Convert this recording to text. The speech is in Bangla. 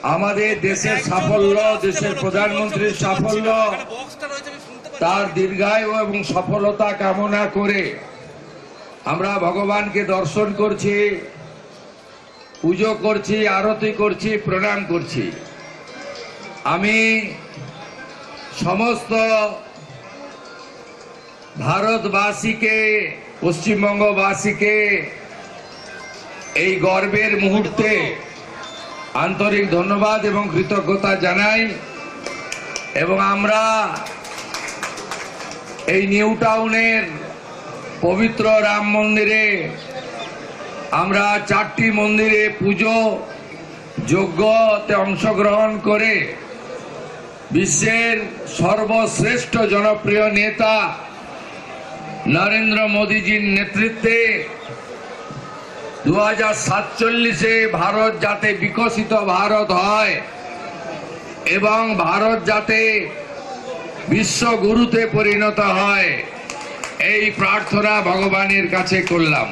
আমাদের দেশের সাফল্য, দেশের প্রধানমন্ত্রীর সাফল্য, তার দীর্ঘায়ু এবং সফলতা কামনা করে আমরা ভগবানকে দর্শন করছি, পুজো করছি, আরতি করছি, প্রণাম করছি। আমি সমস্ত ভারতবাসীকে, পশ্চিমবঙ্গবাসীকে এই গর্বের মুহূর্তে আন্তরিক ধন্যবাদ এবং কৃতজ্ঞতা জানাই। এবং আমরা এই নিউ টাউনের পবিত্র রাম মন্দিরে আমরা 4টি মন্দিরে পুজো যজ্ঞতে অংশগ্রহণ করে বিশ্বের সর্বশ্রেষ্ঠ জনপ্রিয় নেতা নরেন্দ্র মোদীজির নেতৃত্বে 2047-এ ভারত যাতে বিকশিত ভারত হয় এবং ভারত যাতে বিশ্বগুরুতে পরিণত হয়, এই প্রার্থনা ভগবানের কাছে করলাম।